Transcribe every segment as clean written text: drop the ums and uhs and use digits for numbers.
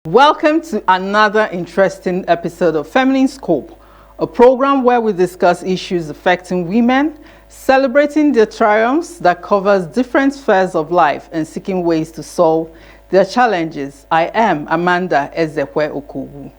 Welcome to another interesting episode of Feminine Scope, a program where we discuss issues affecting women, celebrating their triumphs that covers different spheres of life and seeking ways to solve their challenges. I am Amanda Ezekwe Okowu.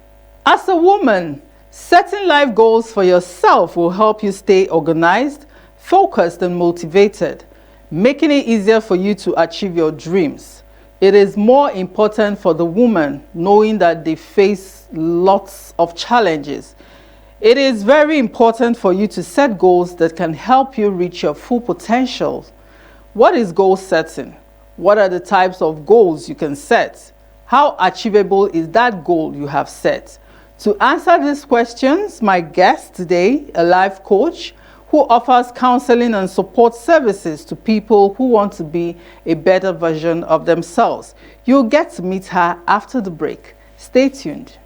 As a woman, setting life goals for yourself will help you stay organized, focused, and motivated, making it easier for you to achieve your dreams. It is more important for the woman knowing that they face lots of challenges. It is very important for you to set goals that can help you reach your full potential. What is goal setting? What are the types of goals you can set? How achievable is that goal you have set? To answer these questions, my guest today, a life coach who offers counseling and support services to people who want to be a better version of themselves. You'll get to meet her after the break. Stay tuned.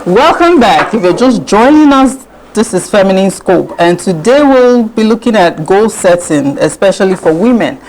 Welcome back. If you're just joining us, this is Feminine Scope, and today we'll be looking at goal setting, especially for women.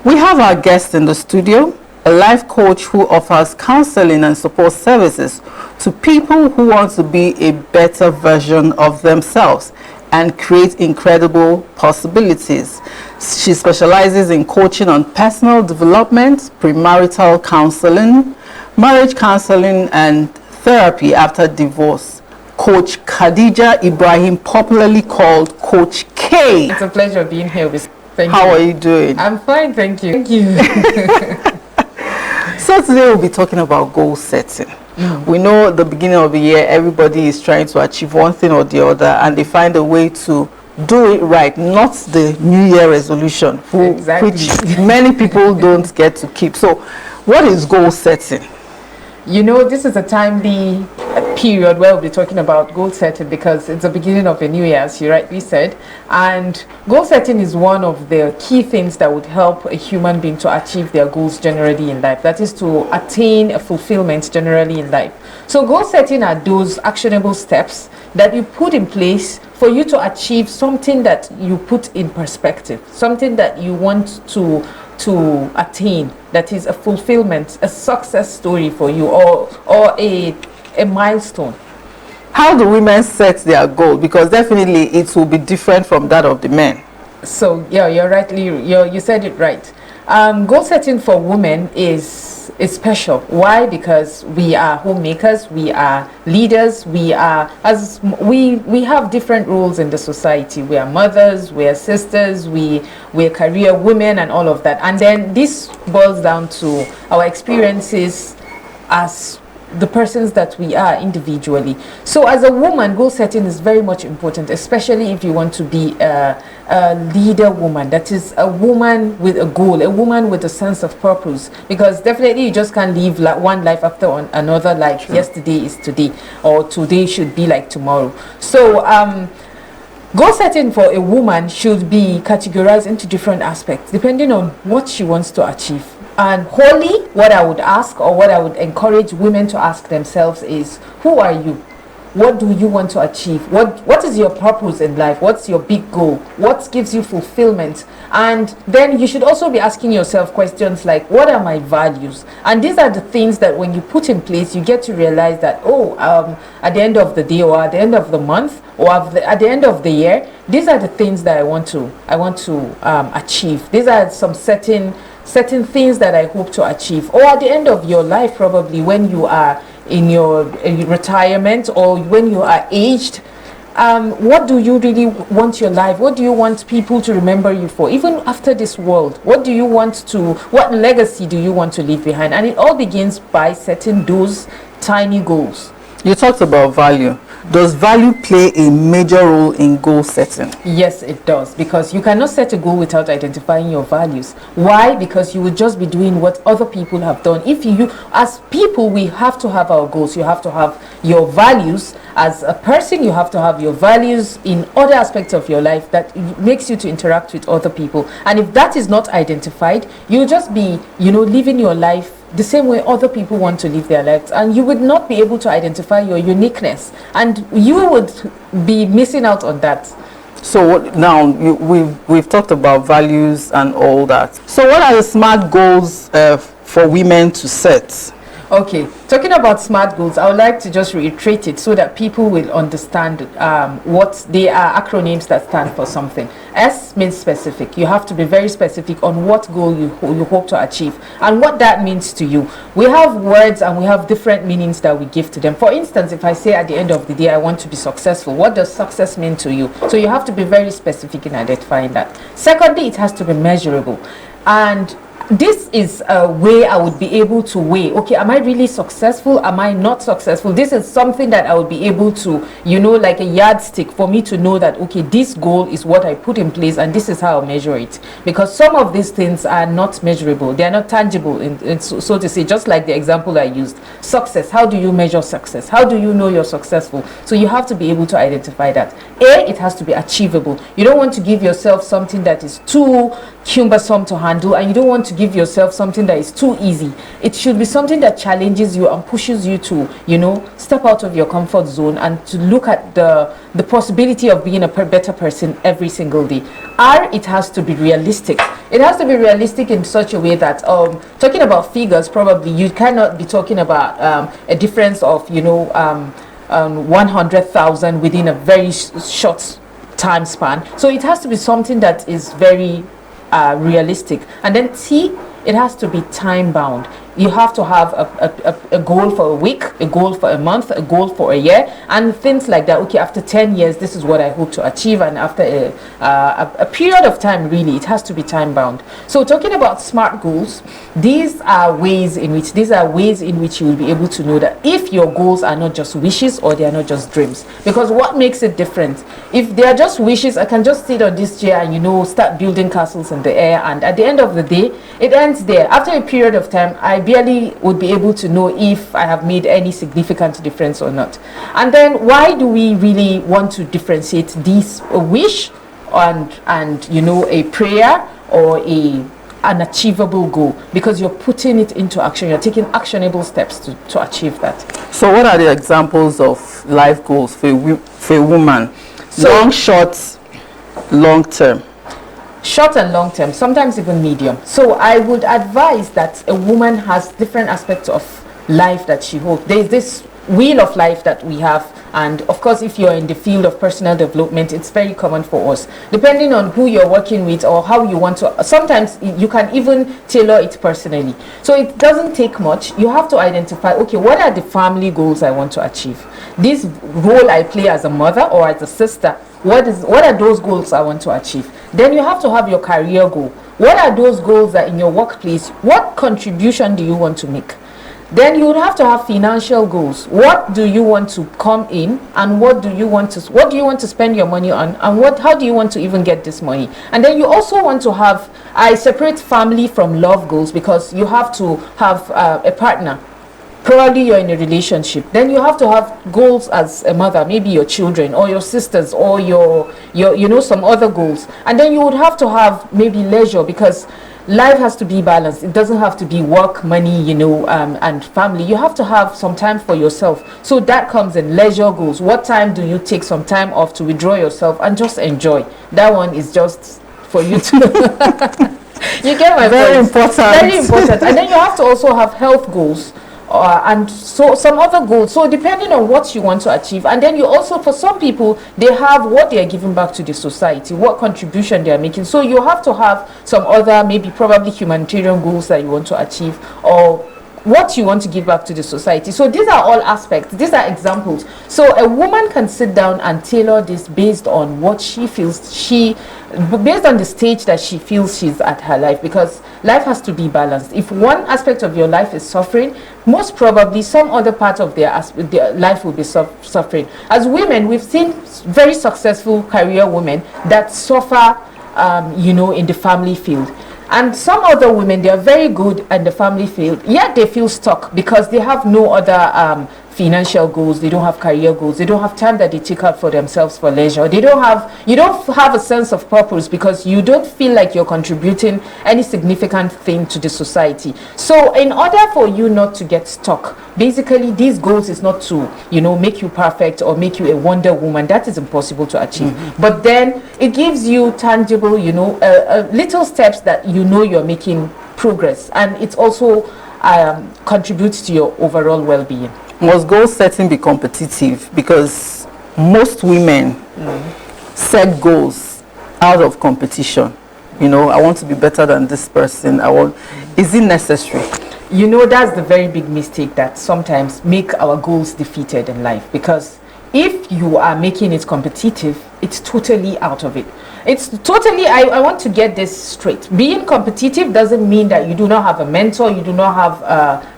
We have our guest in the studio, a life coach who offers counseling and support services to people who want to be a better version of themselves and create incredible possibilities. She specializes in coaching on personal development, premarital counseling, marriage counseling, and therapy after divorce. Coach Khadija Ibrahim, popularly called Coach K. It's a pleasure being here with you. How are you doing? I'm fine, thank you. Thank you. So today we'll be talking about goal setting. We know at the beginning of the year, everybody is trying to achieve one thing or the other, and they find a way to do it right, not the New Year resolution, which many people don't get to keep. So what is goal setting? You know, this is a timely period where we'll be talking about goal setting because it's the beginning of a new year, as you rightly said. And goal setting is one of the key things that would help a human being to achieve their goals generally in life. That is to attain a fulfillment generally in life. So goal setting are those actionable steps that you put in place for you to achieve something that you put in perspective, something that you want to attain, that is a fulfillment, a success story for you, or a milestone. How do women set their goal? Because definitely it will be different from that of the men. So yeah, you said it right. Goal setting for women is special. Why? Because we are homemakers, we are leaders, we have different roles in the society. We are mothers, we are sisters, we're career women, and all of that. And then this boils down to our experiences as the persons that we are individually. So as a woman, goal setting is very much important, especially if you want to be a leader woman, that is a woman with a goal, a woman with a sense of purpose, because definitely you just can't live one life after another, like sure. Yesterday is today, or today should be like tomorrow. So goal setting for a woman should be categorized into different aspects depending on what she wants to achieve. And wholly, what I would ask, or what I would encourage women to ask themselves is, who are you? What do you want to achieve? What is your purpose in life? What's your big goal? What gives you fulfillment? And then you should also be asking yourself questions like, what are my values? And these are the things that when you put in place, you get to realize that, at the end of the day, or at the end of the month, or at the end of the year, these are the things that I want to achieve. These are some certain things that I hope to achieve. Or at the end of your life, probably when you are in your retirement, or when you are aged, what do you really want your life? What do you want people to remember you for? Even after this world, what legacy do you want to leave behind? And it all begins by setting those tiny goals. You talked about value. Does value play a major role in goal setting? Yes, it does, because you cannot set a goal without identifying your values. Why? Because you would just be doing what other people have done. As people, we have to have our goals. You have to have your values. As a person, you have to have your values in other aspects of your life that makes you to interact with other people. And if that is not identified, you'll just be, living your life the same way other people want to live their lives, and you would not be able to identify your uniqueness, and you would be missing out on that. So now we've talked about values and all that. So what are the SMART goals for women to set? Okay, talking about SMART goals, I would like to just reiterate it so that people will understand what they are acronyms that stand for something. S means specific. You have to be very specific on what goal you hope to achieve and what that means to you. We have words and we have different meanings that we give to them. For instance, if I say at the end of the day, I want to be successful, what does success mean to you? So you have to be very specific in identifying that. Secondly, it has to be measurable. And this is a way I would be able to weigh, okay, am I really successful? Am I not successful? This is something that I would be able to, like a yardstick for me to know that, okay, this goal is what I put in place and this is how I measure it. Because some of these things are not measurable. They are not tangible, so to say, just like the example I used. Success, how do you measure success? How do you know you're successful? So you have to be able to identify that. It has to be achievable. You don't want to give yourself something that is too cumbersome to handle, and you don't want to give yourself something that is too easy. It should be something that challenges you and pushes you to, step out of your comfort zone and to look at the possibility of being a better person every single day. It has to be realistic. It has to be realistic in such a way that, talking about figures, probably you cannot be talking about a difference of, 100,000 within a very short time span. So it has to be something that is very realistic. And then T, it has to be time bound. You have to have a goal for a week, a goal for a month, a goal for a year, and things like that. Okay, after 10 years, this is what I hope to achieve, and after a period of time, really, it has to be time bound. So talking about SMART goals, these are ways in which you will be able to know that if your goals are not just wishes or they are not just dreams. Because what makes it different? If they are just wishes, I can just sit on this chair and start building castles in the air, and at the end of the day, it ends there. After a period of time, I barely would be able to know if I have made any significant difference or not. And then why do we really want to differentiate this a wish and a prayer or an achievable goal? Because you're putting it into action, you're taking actionable steps to achieve that. So what are the examples of life goals for a woman? So, long, short, long term. Short and long term, sometimes even medium. So I would advise that a woman has different aspects of life that she hopes. There's this wheel of life that we have, and of course if you're in the field of personal development, it's very common for us, depending on who you're working with or how you want to. Sometimes you can even tailor it personally, so it doesn't take much. You have to identify, okay, what are the family goals I want to achieve? This role I play as a mother or as a sister, what are those goals I want to achieve? Then you have to have your career goal. What are those goals that in your workplace, what contribution do you want to make? Then you would have to have financial goals. What do you want to come in, and what do you want to spend your money on, and how do you want to even get this money? And then you also want to have, I separate family from love goals, because you have to have a partner. Probably you're in a relationship, then you have to have goals as a mother, maybe your children or your sisters or your some other goals. And then you would have to have maybe leisure, because life has to be balanced. It doesn't have to be work, money, and family. You have to have some time for yourself. So that comes in leisure goals. What time do you take some time off to withdraw yourself and just enjoy? That one is just for you to you get my point? Very important. Very important. And then you have to also have health goals. And so some other goals, so depending on what you want to achieve. And then you also, for some people, they have what they are giving back to the society, what contribution they are making. So you have to have some other, maybe probably humanitarian goals that you want to achieve, or what you want to give back to the society. So these are all aspects, these are examples. So a woman can sit down and tailor this based on what she feels, based on the stage that she feels she's at her life, because life has to be balanced. If one aspect of your life is suffering, most probably some other part of their life will be suffering. As women, we've seen very successful career women that suffer in the family field. And some other women, they are very good in the family field, yet they feel stuck because they have no other financial goals, they don't have career goals, they don't have time that they take out for themselves for leisure, you don't have a sense of purpose because you don't feel like you're contributing any significant thing to the society. So in order for you not to get stuck, basically these goals is not to, you know, make you perfect or make you a Wonder Woman. That is impossible to achieve. But then it gives you tangible, you know, little steps that you know you're making progress, and it's also contributes to your overall well-being. Must goal setting be competitive? Because most women set goals out of competition. You know, I want to be better than this person. Is it necessary? You know, that's the very big mistake that sometimes make our goals defeated in life, because if you are making it competitive, it's totally out of it. It's totally, I want to get this straight. Being competitive doesn't mean that you do not have a mentor, you do not have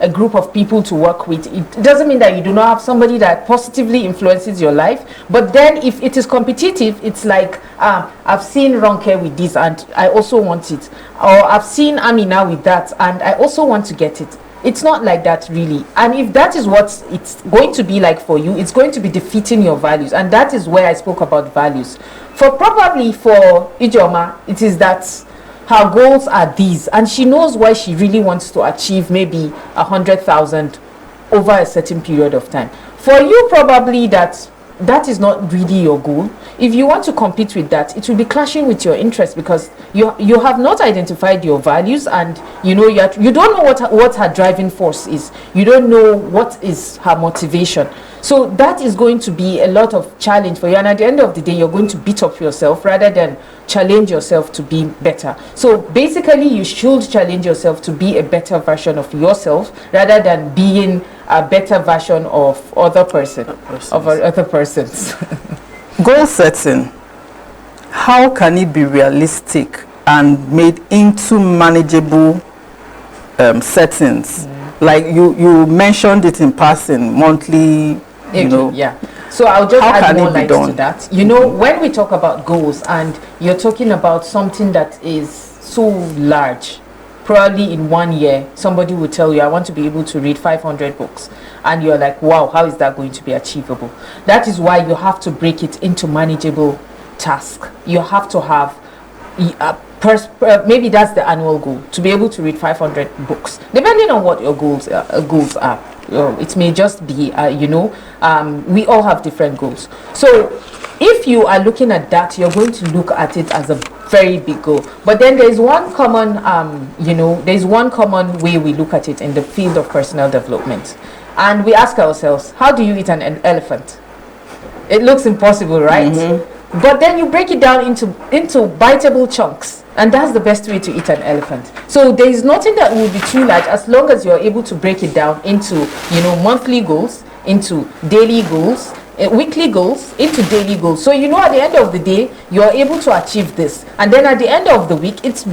a group of people to work with. It doesn't mean that you do not have somebody that positively influences your life. But then if it is competitive, it's like, I've seen Ronke with this and I also want it. Or I've seen Amina with that and I also want to get it. It's not like that really. And if that is what it's going to be like for you, it's going to be defeating your values. And that is where I spoke about values. For Ijoma, it is that her goals are these. And she knows why she really wants to achieve maybe 100,000 over a certain period of time. For you, probably that is not really your goal. If you want to compete with that, it will be clashing with your interests because you have not identified your values, and you know you don't know what her driving force is. You don't know what is her motivation. So that is going to be a lot of challenge for you, and at the end of the day, you're going to beat up yourself rather than challenge yourself to be better. So basically, you should challenge yourself to be a better version of yourself rather than being a better version of other persons. Goal setting, how can it be realistic and made into manageable settings? Like you mentioned it in passing, monthly, you know. Yeah. So I'll just add more light to that. You know, when we talk about goals and you're talking about something that is so large, probably in 1 year, somebody will tell you, I want to be able to read 500 books. And you're like, wow, how is that going to be achievable? That is why you have to break it into manageable tasks. You have to have, maybe that's the annual goal, to be able to read 500 books. Depending on what your goals are. It may just be, we all have different goals. So if you are looking at that, you're going to look at it as a very big goal. But then there's one common, there's one common way we look at it in the field of personal development. And we ask ourselves, how do you eat an elephant? It looks impossible, right? But then you break it down into biteable chunks. And that's the best way to eat an elephant. So there is nothing that will be too large as long as you're able to break it down into, monthly goals, into daily goals, weekly goals, into daily goals. So at the end of the day, you're able to achieve this. And then at the end of the week, it's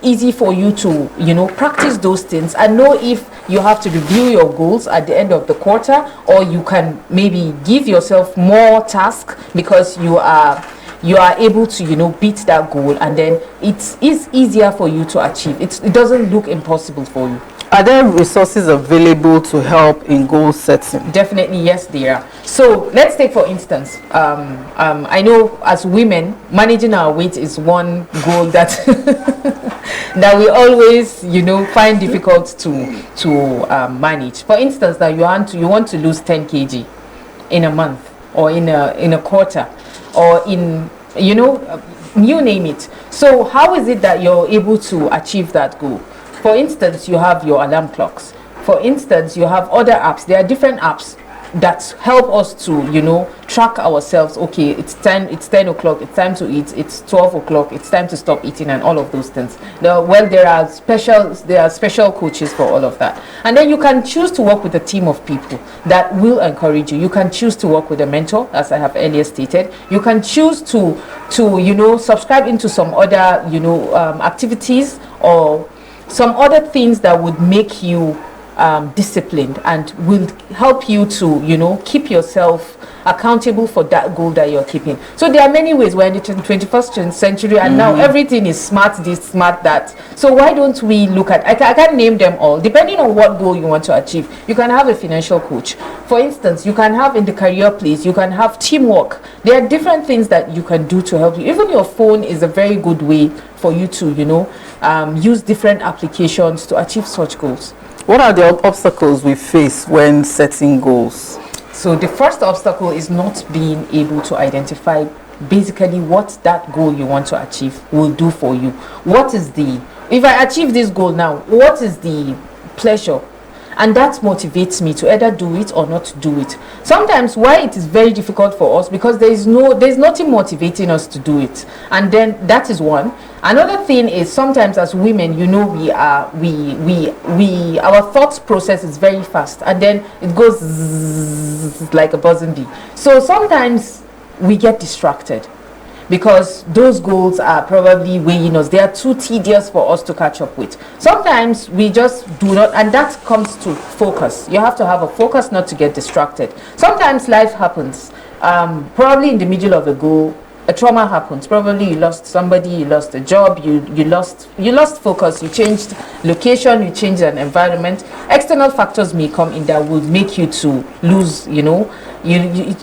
easy for you to, practice those things and know if you have to review your goals at the end of the quarter, or you can maybe give yourself more tasks because you are able to beat that goal, and then it is easier for you to achieve. It doesn't look impossible for you. Are there resources available to help in goal setting? Definitely, yes, there are. So let's take for instance, I know as women, managing our weight is one goal that that we always find difficult to manage. For instance, that you want to lose 10 kg in a month, or in a quarter, or in you name it. So how is it that you're able to achieve that goal? For instance, you have your alarm clocks. For instance, you have other apps. There are different apps that help us to track ourselves. Okay, it's 10 o'clock, it's time to eat. It's 12 o'clock, it's time to stop eating, and all of those things. There are special coaches for all of that. And then you can choose to work with a team of people that will encourage you. You can choose to work with a mentor, as I have earlier stated. You can choose to subscribe into some other activities, or some other things that would make you disciplined, and will help you to, keep yourself accountable for that goal that you're keeping. So there are many ways. We're in the 21st century, and now everything is smart this, smart that. So why don't we look at, I can't name them all, depending on what goal you want to achieve. You can have a financial coach, for instance. You can have in the career place, you can have teamwork. There are different things that you can do to help you. Even your phone is a very good way for you to, use different applications to achieve such goals. What are the obstacles we face when setting goals? So the first obstacle is not being able to identify basically what that goal you want to achieve will do for you. What is if I achieve this goal now, what is the pleasure? And that motivates me to either do it or not do it. Sometimes why it is very difficult for us, because there's nothing motivating us to do it. And then that is one. Another thing is, sometimes as women, our thought process is very fast, and then it goes zzz, like a buzzing bee. So sometimes we get distracted, because those goals are probably weighing us. They are too tedious for us to catch up with. Sometimes we just do not, and that comes to focus. You have to have a focus not to get distracted. Sometimes life happens, probably in the middle of a goal, a trauma happens. Probably you lost somebody, you lost a job, you lost focus, you changed location, you changed an environment. External factors may come in that will make you to lose, you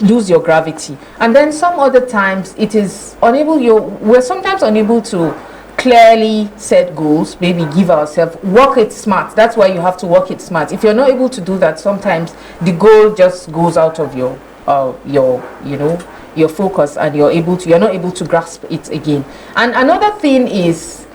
lose your gravity. And then some other times it is we're sometimes unable to clearly set goals, maybe give ourselves, work it smart. That's why you have to work it smart. If you're not able to do that, sometimes the goal just goes out of your focus, and you're not able to grasp it again. And another thing is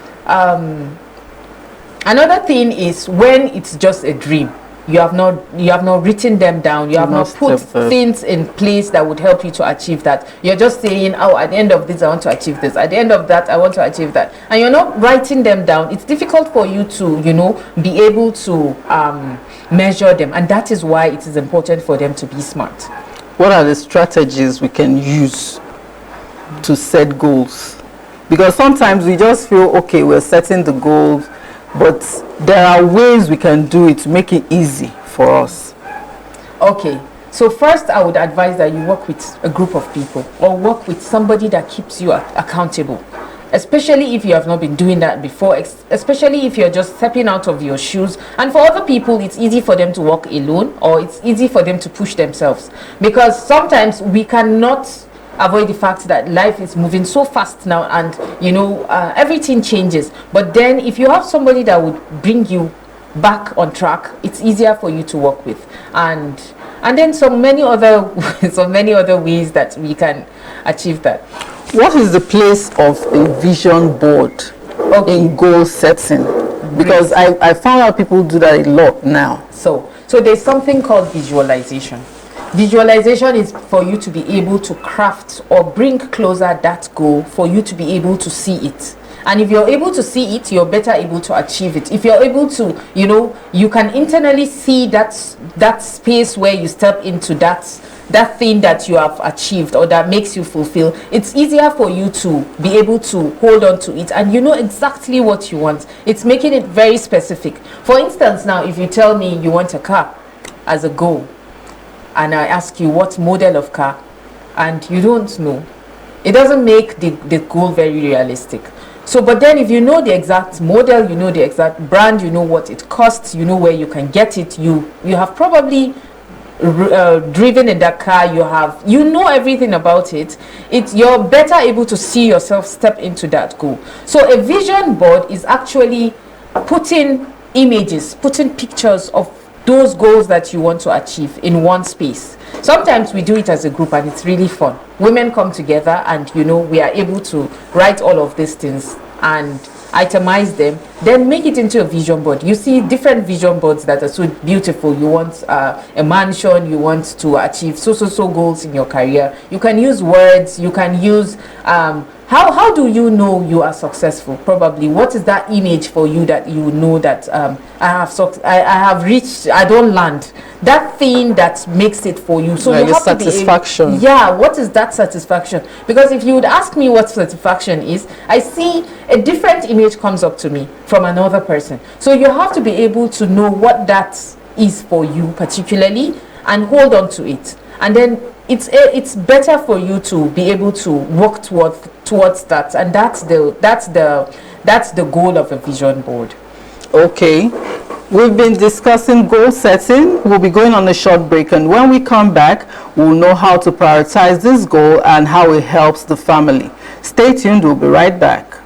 when it's just a dream. You have not written them down. You have not put things in place that would help you to achieve that. You're just saying, oh, at the end of this I want to achieve this, at the end of that I want to achieve that, and you're not writing them down. It's difficult for you to be able to measure them, and that is why it is important for them to be smart. What are the strategies we can use to set goals? Because sometimes we just feel, okay, we're setting the goals, but there are ways we can do it to make it easy for us. Okay, so first I would advise that you work with a group of people, or work with somebody that keeps you accountable. Especially if you have not been doing that before, especially if you're just stepping out of your shoes. And for other people, it's easy for them to walk alone, or it's easy for them to push themselves, because sometimes we cannot avoid the fact that life is moving so fast now, and everything changes. But then if you have somebody that would bring you back on track, it's easier for you to work with. And then so many other ways that we can achieve that. What is the place of a vision board in goal setting? Because I found out people do that a lot now. So there's something called visualization. Visualization is for you to be able to craft or bring closer that goal, for you to be able to see it. And if you're able to see it, you're better able to achieve it. If you're able to, you can internally see that space where you step into that thing that you have achieved, or that makes you fulfill. It's easier for you to be able to hold on to it, and you know exactly what you want. It's making it very specific. For instance, now if you tell me you want a car as a goal, and I ask you what model of car, and you don't know, it doesn't make the goal very realistic. So, but then if you know the exact model, you know the exact brand, you know what it costs, you know where you can get it, you have probably driven in that car, you know everything about it. You're better able to see yourself step into that goal. So a vision board is actually putting images, putting pictures of those goals that you want to achieve in one space. Sometimes we do it as a group, and it's really fun. Women come together, and we are able to write all of these things and itemize them, then make it into a vision board. You see different vision boards that are so beautiful. You want a mansion, you want to achieve so goals in your career. You can use words, you can use how do you know you are successful? Probably, what is that image for you that you know that I have reached, I don't land, that thing that makes it for you. So like you have satisfaction. What is that satisfaction? Because if you would ask me what satisfaction is, I see a different image comes up to me from another person. So you have to be able to know what that is for you particularly, and hold on to it. And then it's better for you to be able to work towards that, and that's the goal of a vision board. Okay, we've been discussing goal setting. We'll be going on a short break, and when we come back, we'll know how to prioritize this goal and how it helps the family. Stay tuned, we'll be right back.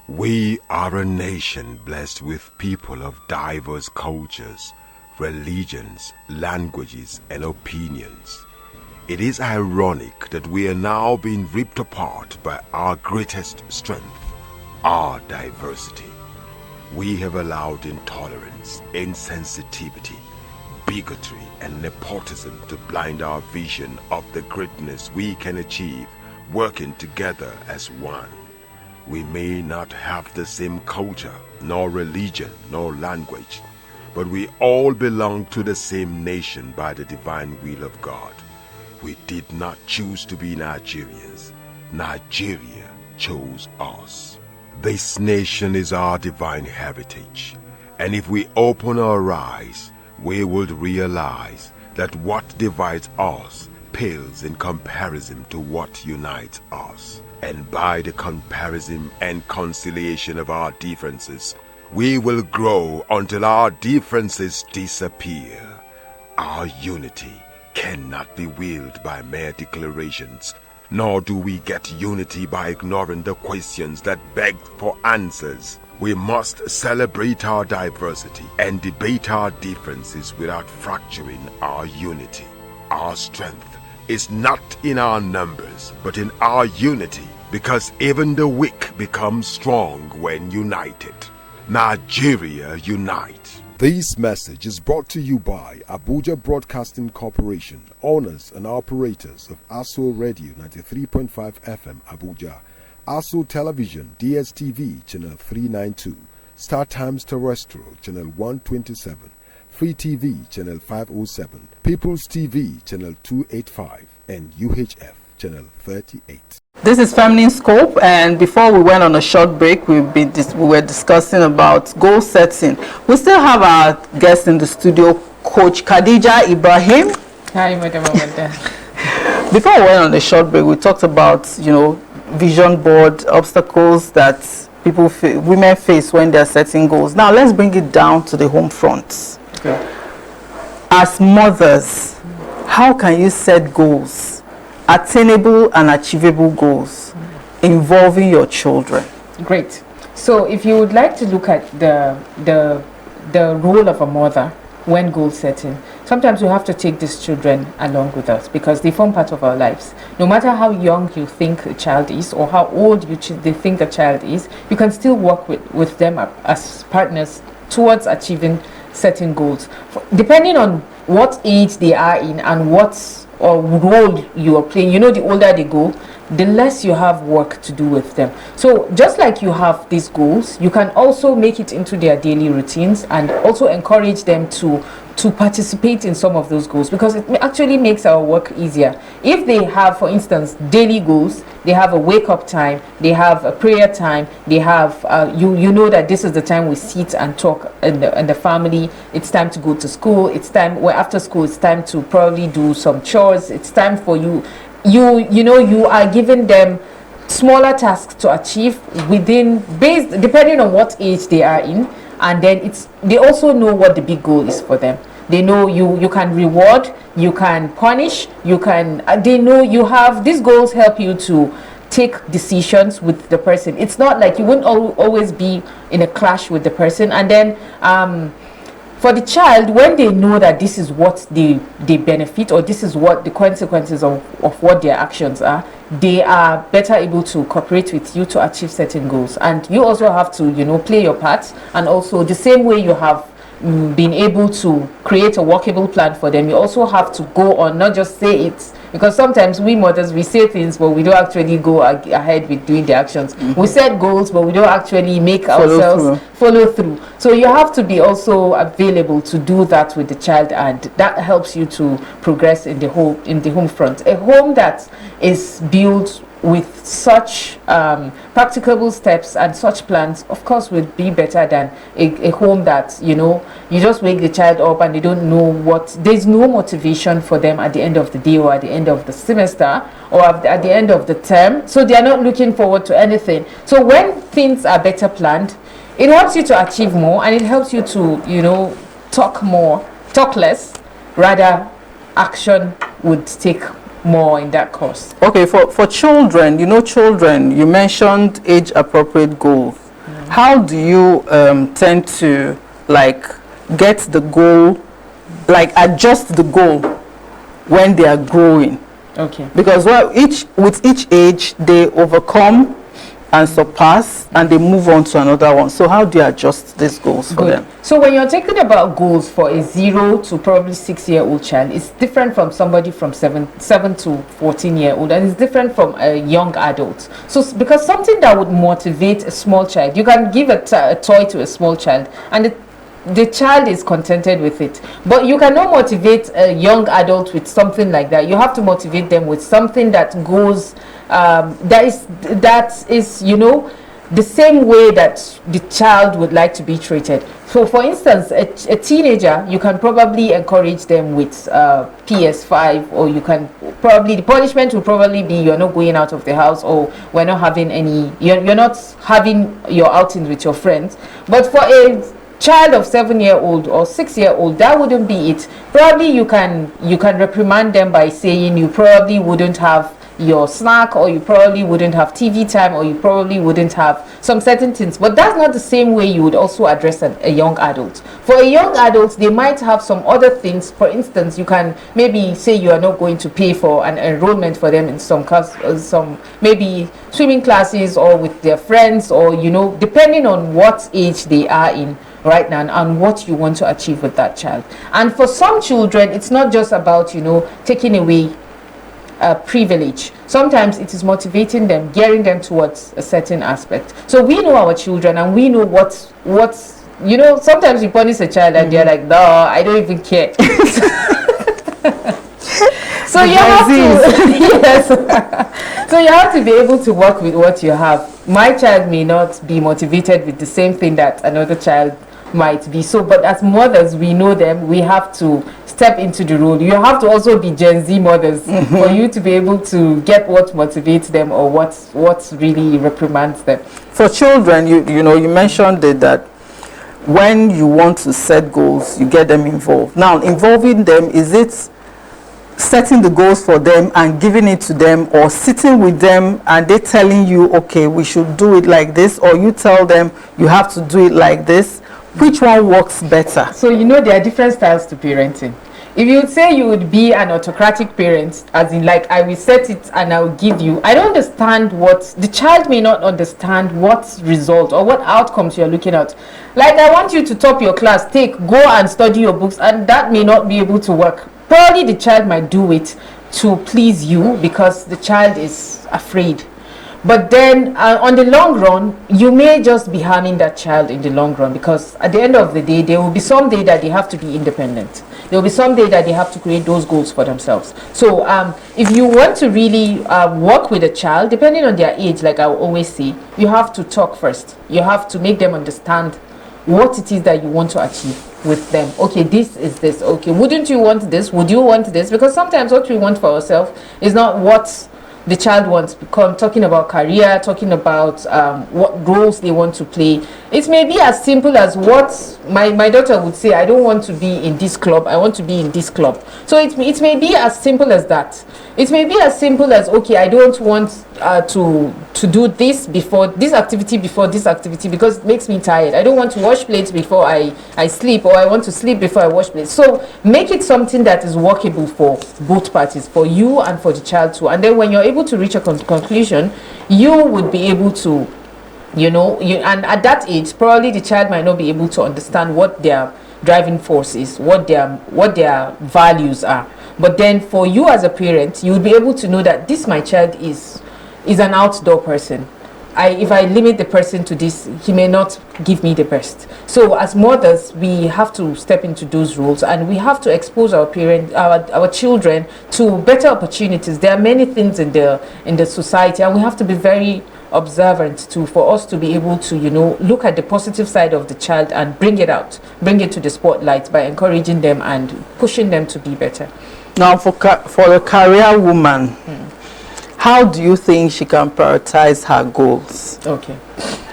We are a nation blessed with people of diverse cultures, religions, languages, and opinions. It is ironic that we are now being ripped apart by our greatest strength, our diversity. We have allowed intolerance, insensitivity, bigotry, and nepotism to blind our vision of the greatness we can achieve working together as one. We may not have the same culture, nor religion, nor language, but we all belong to the same nation by the divine will of God. We did not choose to be Nigerians. Nigeria chose us. This nation is our divine heritage, and if we open our eyes, we would realize that what divides us pales in comparison to what unites us. And by the comparison and conciliation of our differences, we will grow until our differences disappear. Our unity cannot be willed by mere declarations, nor do we get unity by ignoring the questions that beg for answers. We must celebrate our diversity and debate our differences without fracturing our unity. Our strength is not in our numbers, but in our unity, because even the weak become strong when united. Nigeria unite. This message is brought to you by Abuja Broadcasting Corporation, owners and operators of ASO Radio 93.5 FM Abuja, ASO Television DSTV Channel 392, Star Times Terrestrial Channel 127, Free TV Channel 507, People's TV Channel 285, and UHF Channel 38. This is Feminine Scope, and before we went on a short break, we were discussing about goal setting. We still have our guest in the studio, Coach Khadija Ibrahim. Hi, Madam Amanda. Before we went on the short break, we talked about, vision board obstacles that women face when they're setting goals. Now, let's bring it down to the home front. Okay. As mothers, how can you set goals, attainable and achievable goals, involving your children? Great. So if you would like to look at the role of a mother when goal setting, sometimes we have to take these children along with us because they form part of our lives. No matter how young you think a child is or how old they think the child is, you can still work with them as partners towards achieving certain goals, depending on what age they are in and what role you are playing. The older they go, the less you have work to do with them. So just like you have these goals, you can also make it into their daily routines and also encourage them to participate in some of those goals, because it actually makes our work easier. If they have, for instance, daily goals, they have a wake-up time, they have a prayer time, they have you know that this is the time we sit and talk in the family. It's time to go to school. It's time after school, it's time to probably do some chores. It's time for you are giving them smaller tasks to achieve depending on what age they are in, and then they also know what the big goal is for them. They know you can reward, you can punish, they know you have these goals. Help you to take decisions with the person. It's not like you wouldn't always be in a clash with the person. And then for the child, when they know that this is what they benefit, or this is what the consequences of what their actions are, they are better able to cooperate with you to achieve certain goals. And you also have to play your part, and also the same way you have been able to create a workable plan for them, you also have to go on, not just say it, because sometimes we mothers, we say things but we don't actually go ahead with doing the actions. We set goals but we don't actually make ourselves follow through. So you have to be also available to do that with the child, and that helps you to progress in the home front. A home that is built with such practicable steps and such plans, of course, would be better than a home that, you know, you just wake the child up and they don't know there's no motivation for them at the end of the day or at the end of the semester or at the end of the term. So they are not looking forward to anything. So when things are better planned, it helps you to achieve more, and it helps you to, you know, talk less, rather action would take more in that course. Okay, for children, you mentioned age appropriate goals. How do you tend to get the goal, adjust the goal when they are growing? Okay. Because with each age they overcome and surpass, and they move on to another one. So how do you adjust these goals for them? So when you're talking about goals for a 0 to probably 6-year-old child, it's different from somebody from 7 to 14-year-old, and it's different from a young adult. So because something that would motivate a small child, you can give a toy to a small child, and the child is contented with it, but you cannot motivate a young adult with something like that. You have to motivate them with something that goes that is, you know, the same way that the child would like to be treated. So for instance, a teenager, you can probably encourage them with PS5, or you can probably, the punishment will probably be you're not going out of the house, or we're not having any, you're not having your outings with your friends. But for a child of 7-year-old or 6-year-old, that wouldn't be it. Probably you can reprimand them by saying you probably wouldn't have your snack, or you probably wouldn't have TV time, or you probably wouldn't have some certain things. But that's not the same way you would also address a young adult. For a young adult, they might have some other things. For instance, you can maybe say you are not going to pay for an enrollment for them in some maybe swimming classes, or with their friends, or, you know, depending on what age they are in right now and what you want to achieve with that child. And for some children, it's not just about, you know, taking away privilege. Sometimes it is motivating them, gearing them towards a certain aspect. So we know our children, and we know what's you know, sometimes you punish a child and they're like, no, I don't even care. So you have to yes. So you have to be able to work with what you have. My child may not be motivated with the same thing that another child might be. So, but as mothers, we know them. We have to step into the role. You have to also be Gen Z mothers for you to be able to get what motivates them, or what really reprimands them. For children, you know, you mentioned that when you want to set goals, you get them involved. Now, involving them, is it setting the goals for them and giving it to them, or sitting with them and they telling you, okay, we should do it like this, or you tell them you have to do it like this? Which one works better? So, you know, there are different styles to parenting. If you would say you would be an autocratic parent, as in like, I will set it and I will give you, I don't understand the child may not understand what result or what outcomes you're looking at. Like, I want you to top your class, go and study your books, and that may not be able to work. Probably the child might do it to please you because the child is afraid. But then on the long run, you may just be harming that child in the long run, because at the end of the day, there will be some day that they have to be independent. There will be some day that they have to create those goals for themselves. So if you want to really work with a child, depending on their age, like I always say, you have to talk first. You have to make them understand what it is that you want to achieve with them. Okay, this is this. Okay, wouldn't you want this? Would you want this? Because sometimes what we want for ourselves is not what the child wants. Talking about career, talking about what roles they want to play. It may be as simple as what my daughter would say, I don't want to be in this club, I want to be in this club. So it may be as simple as that. It may be as simple as, okay, I don't want to do this activity before this activity because it makes me tired. I don't want to wash plates before I sleep, or I want to sleep before I wash plates. So make it something that is workable for both parties, for you and for the child too. And then when you're able to reach a conclusion, you would be able to, you know, and at that age, probably the child might not be able to understand what their driving force is, what their values are. But then for you as a parent, you will be able to know that this, my child, is an outdoor person. if I limit the person to this, he may not give me the best. So as mothers, we have to step into those roles, and we have to expose our children to better opportunities. There are many things in the society, and we have to be very observant for us to be able to, look at the positive side of the child and bring it to the spotlight by encouraging them and pushing them to be better. Now, for a career woman, how do you think she can prioritize her goals? Okay.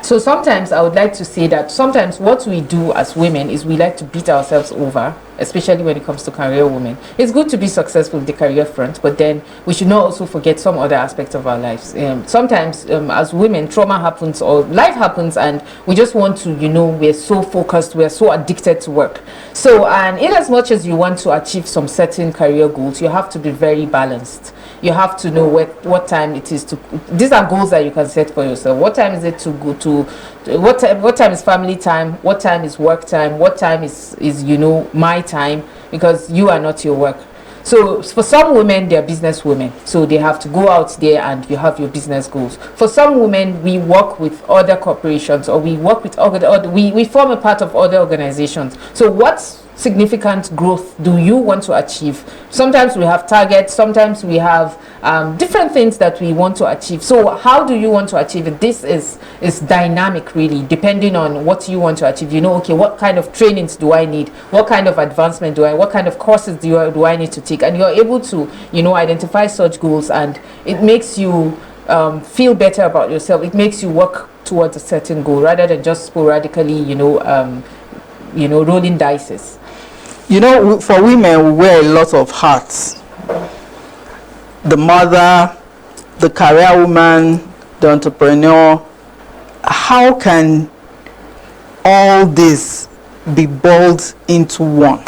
So sometimes I would like to say that sometimes what we do as women is we like to beat ourselves over, especially when it comes to career women. It's good to be successful in the career front, but then we should not also forget some other aspects of our lives. Sometimes as women, trauma happens or life happens, and we just want to, we're so focused, we're so addicted to work. So, and in as much as you want to achieve some certain career goals, you have to be very balanced. You have to know what time it is to. These are goals that you can set for yourself. What time is it to go to? What time is family time? What time is work time? What time is my time? Because you are not your work. So for some women, they're business women, so they have to go out there and you have your business goals. For some women, we work with other corporations, or we work with we form a part of other organizations. So what's significant growth do you want to achieve? Sometimes we have targets, sometimes we have different things that we want to achieve. So how do you want to achieve it? This is dynamic, really, depending on what you want to achieve. Okay, what kind of trainings do I need? What kind of advancement what kind of courses do I need to take? And you're able to identify such goals, and it makes you feel better about yourself. It makes you work towards a certain goal rather than just sporadically rolling dice. For women, we wear a lot of hats. The mother, the career woman, the entrepreneur. How can all this be boiled into one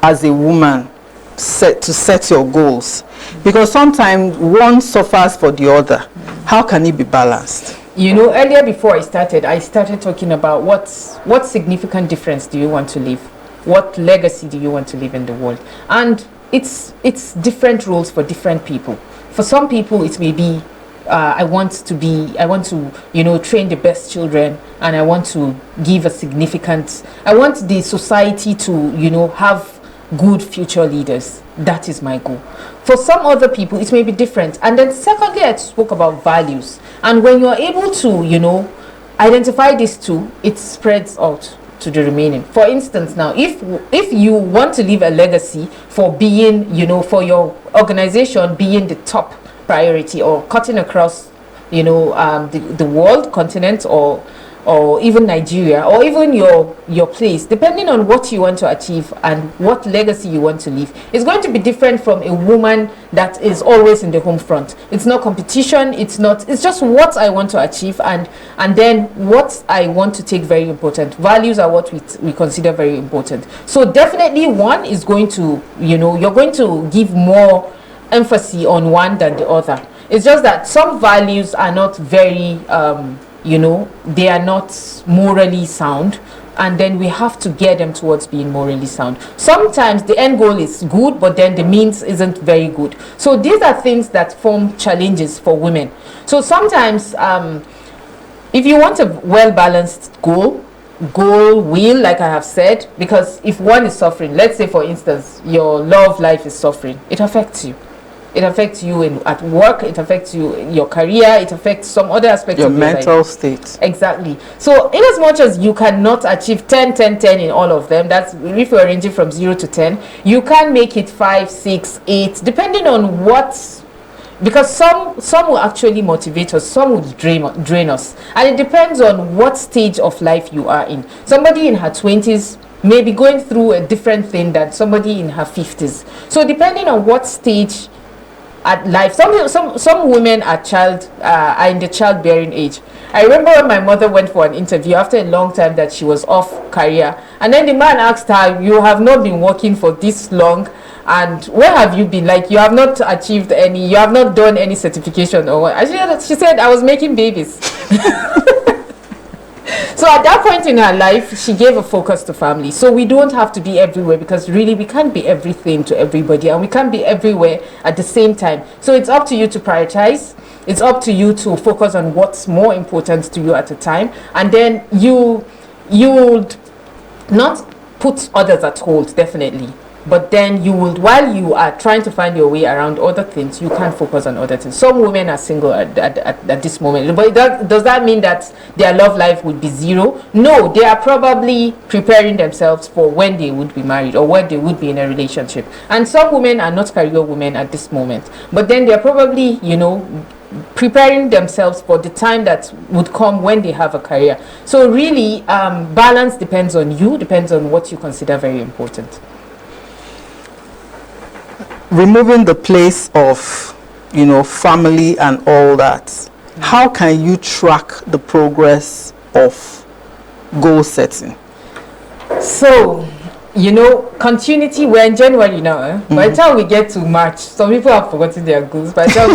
as a woman to set your goals? Because sometimes one suffers for the other. How can it be balanced? Earlier before I started talking about what significant difference do you want to leave? What legacy do you want to leave in the world? And it's different roles for different people. For some people, it may be I want to train the best children, and I want to give I want the society to have good future leaders. That is my goal. For some other people, it may be different. And then secondly, I spoke about values. And when you're able to, identify these two, it spreads out to the remaining. For instance, now, if you want to leave a legacy for being, for your organization being the top priority, or cutting across, the world, continent, or even Nigeria, or even your place, depending on what you want to achieve and what legacy you want to leave, is going to be different from a woman that is always in the home front. It's not competition, it's just what I want to achieve, and then what I want to take very important. Values are what we consider very important. So definitely one is going to, you're going to give more emphasis on one than the other. It's just that some values are not very they are not morally sound, and then we have to get them towards being morally sound. Sometimes the end goal is good, but then the means isn't very good. So these are things that form challenges for women. So sometimes if you want a well-balanced goal will, like I have said, because if one is suffering, let's say for instance your love life is suffering, it affects you. It affects you at work, it affects you in your career, it affects some other aspects of your mental state. Exactly. So in as much as you cannot achieve 10 in all of them, that's if you're ranging from 0 to 10, you can make it 5, 6, 8, depending on what, because some will actually motivate us, some will drain us, and it depends on what stage of life you are in. Somebody in her 20s may be going through a different thing than somebody in her 50s. So depending on what stage at life, some women are in the childbearing age. I remember when my mother went for an interview after a long time that she was off career, and then the man asked her, "You have not been working for this long, and where have you been? Like, you have not achieved any, you have not done any certification or what?" She said, "I was making babies." So at that point in her life, she gave a focus to family. So we don't have to be everywhere, because really we can't be everything to everybody, and we can't be everywhere at the same time. So it's up to you to prioritize. It's up to you to focus on what's more important to you at a time, and then you would not put others at hold, definitely. But then you would, while you are trying to find your way around other things, you can't focus on other things. Some women are single at this moment, but does that mean that their love life would be zero? No, they are probably preparing themselves for when they would be married or when they would be in a relationship. And some women are not career women at this moment, but then they're probably, preparing themselves for the time that would come when they have a career. So really, balance depends on you, depends on what you consider very important. Removing the place of, family and all that, how can you track the progress of goal setting? So, continuity, we're in January now. By the time we get to March, some people have forgotten their goals. By the time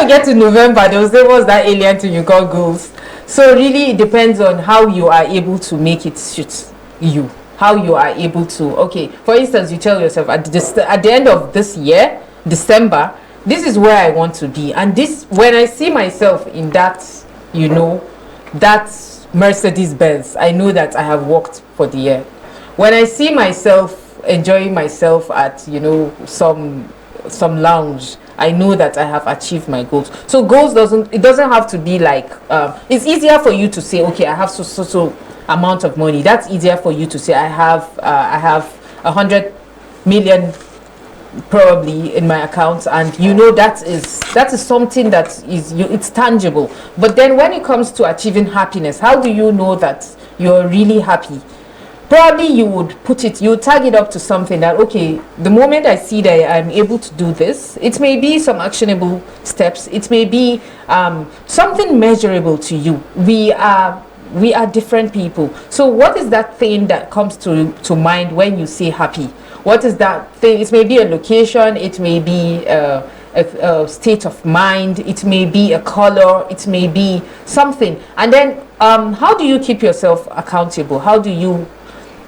we get to November, they will say, what's that alien thing you call goals? So really, it depends on how you are able to make it suit you. How you are able to, for instance, you tell yourself at the end of this year, December, this is where I want to be. And this, when I see myself in that, that Mercedes Benz, I know that I have worked for the year. When I see myself enjoying myself at, some lounge, I know that I have achieved my goals. So goals doesn't have to be like, it's easier for you to say, okay, I have so amount of money. That's easier for you to say, I have 100 million probably in my account, and that is something that is it's tangible. But then when it comes to achieving happiness, how do you know that you're really happy? Probably you would tag it up to something that, okay, the moment I see that I'm able to do this, it may be some actionable steps, it may be something measurable to you. We are different people. So what is that thing that comes to mind when you say happy? What is that thing? It may be a location, it may be a state of mind, it may be a color, it may be something. And then how do you keep yourself accountable? How do you,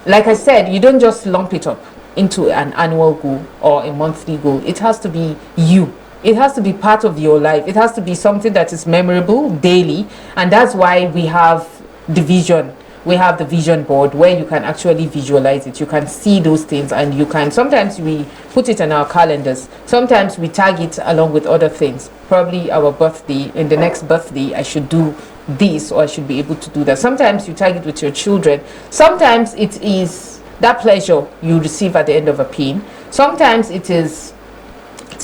like I said, you don't just lump it up into an annual goal or a monthly goal. It has to be you. It has to be part of your life. It has to be something that is memorable daily. And that's why we have the vision. We have the vision board where you can actually visualize it. You can see those things, and you can, sometimes we put it in our calendars. Sometimes we tag it along with other things. Probably our birthday, in the next birthday, I should do this, or I should be able to do that. Sometimes you tag it with your children. Sometimes it is that pleasure you receive at the end of a pain. Sometimes it's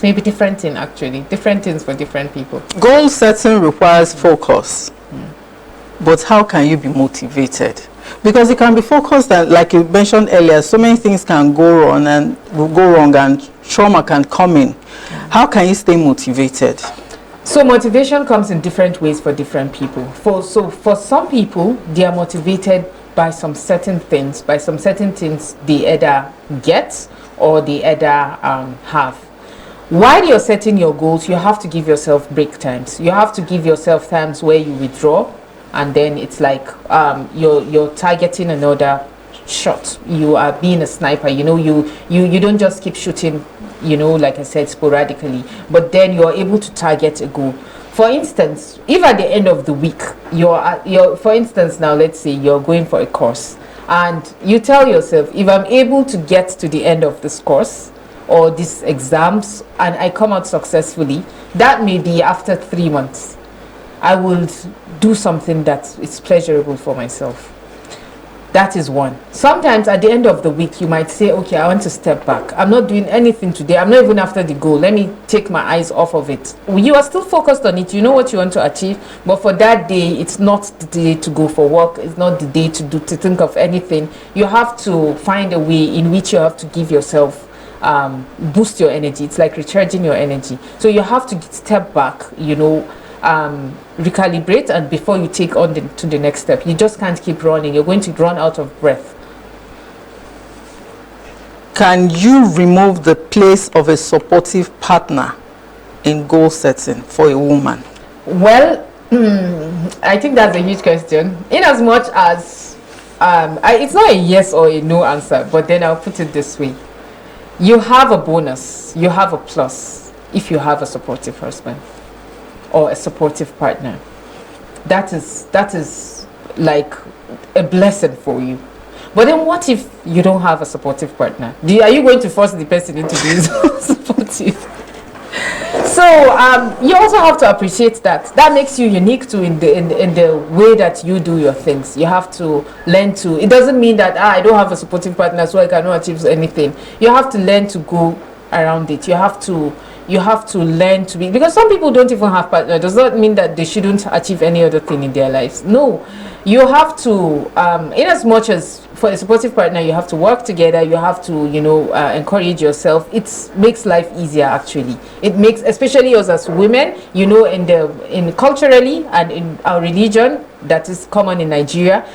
maybe different thing, actually. Different things for different people. Goal setting requires focus. But how can you be motivated? Because you can be focused, and like you mentioned earlier, so many things can go wrong and trauma can come in. How can you stay motivated? So motivation comes in different ways for different people. For some people, they are motivated by some certain things they either get or they either have. While you're setting your goals, you have to give yourself break times. You have to give yourself times where you withdraw, and then it's like you're targeting another shot. You are being a sniper. You don't just keep shooting, like I said, sporadically, but then you're able to target a goal. For instance, if at the end of the week you're for instance, now let's say you're going for a course, and you tell yourself, if I'm able to get to the end of this course or these exams and I come out successfully, that may be after 3 months, I will do something that is pleasurable for myself. That is one. Sometimes at the end of the week, you might say, okay, I want to step back. I'm not doing anything today. I'm not even after the goal. Let me take my eyes off of it. You are still focused on it. You know what you want to achieve. But for that day, it's not the day to go for work. It's not the day to think of anything. You have to find a way in which you have to give yourself, boost your energy. It's like recharging your energy. So you have to step back, recalibrate, and before you take on to the next step. You just can't keep running. You're going to run out of breath. Can you remove the place of a supportive partner in goal setting for a woman? Well, I think that's a huge question. In as much as it's not a yes or a no answer, but then I'll put it this way. You have a bonus, you have a plus if you have a supportive husband or a supportive partner. That is like a blessing for you. But then what if you don't have a supportive partner? Are you going to force the person into being supportive? So you also have to appreciate that. That makes you unique too in the way that you do your things. You have to learn to. It doesn't mean that I don't have a supportive partner, so I cannot achieve anything. You have to learn to go around it. You have to learn to be, because some people don't even have partner. Does not mean that they shouldn't achieve any other thing in their lives. No, you have to, in as much as for a supportive partner, you have to work together. You have to, encourage yourself. It makes life easier. Actually, it makes, especially us as women, in culturally and in our religion that is common in Nigeria.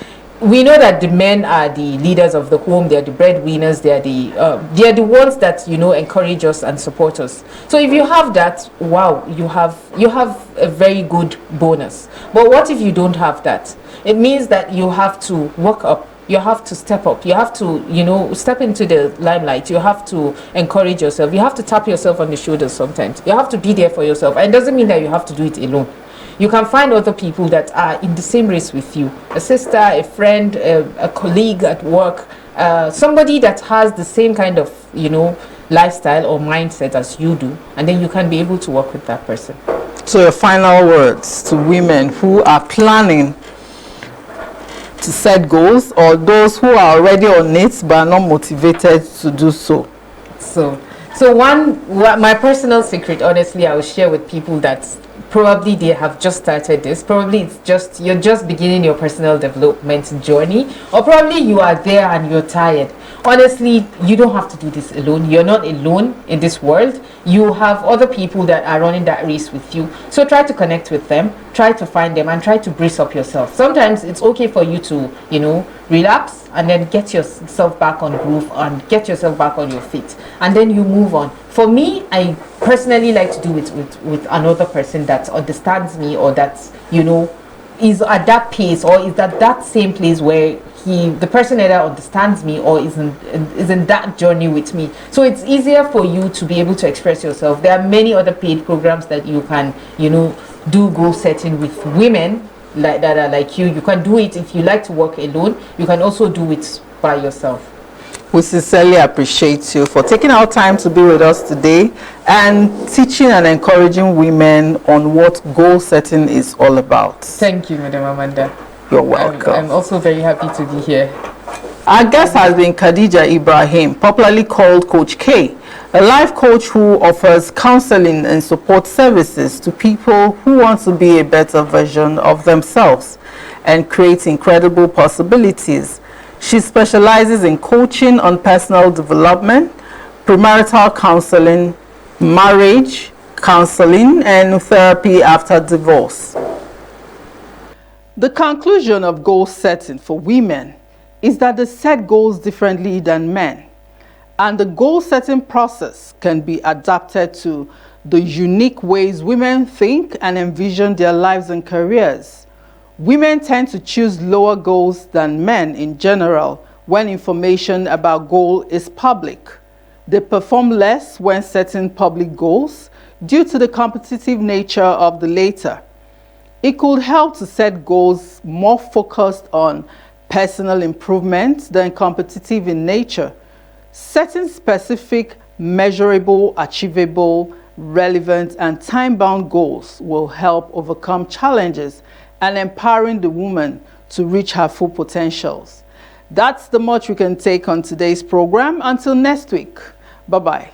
We know that the men are the leaders of the home. They are the breadwinners. They are the ones that encourage us and support us. So if you have that, wow, you have a very good bonus. But what if you don't have that? It means that you have to work up. You have to step up. You have to step into the limelight. You have to encourage yourself. You have to tap yourself on the shoulders sometimes. You have to be there for yourself. And it doesn't mean that you have to do it alone. You can find other people that are in the same race with you, a sister, a friend, a colleague at work, somebody that has the same kind of, lifestyle or mindset as you do, and then you can be able to work with that person. So your final words to women who are planning to set goals, or those who are already on it but are not motivated to do so? So my personal secret, honestly, I will share with people that probably they have just started this. Probably you're just beginning your personal development journey, or probably you are there and you're tired. Honestly, you don't have to do this alone. You're not alone in this world. You have other people that are running that race with you. So try to connect with them, try to find them, and try to brace up yourself. Sometimes it's okay for you to, relapse and then get yourself back on groove and get yourself back on your feet, and then you move on. For me, I personally like to do it with another person that understands me, or that is at that pace, or is at that same place where the person either understands me or is in that journey with me. So it's easier for you to be able to express yourself. There are many other paid programs that you can do goal setting with women that are like you. You can do it if you like to work alone. You can also do it by yourself. We sincerely appreciate you for taking our time to be with us today and teaching and encouraging women on what goal setting is all about. Thank you, Madam Amanda. You're welcome. I'm also very happy to be here. Our guest has been Khadija Ibrahim, popularly called Coach K, a life coach who offers counseling and support services to people who want to be a better version of themselves and create incredible possibilities. She specializes in coaching on personal development, premarital counseling, marriage counseling, and therapy after divorce. The conclusion of goal setting for women is that they set goals differently than men, and the goal setting process can be adapted to the unique ways women think and envision their lives and careers. Women tend to choose lower goals than men in general when information about goal is public. They perform less when setting public goals due to the competitive nature of the latter. It could help to set goals more focused on personal improvement than competitive in nature. Setting specific, measurable, achievable, relevant, and time-bound goals will help overcome challenges and empowering the woman to reach her full potentials. That's the much we can take on today's program. Until next week, bye-bye.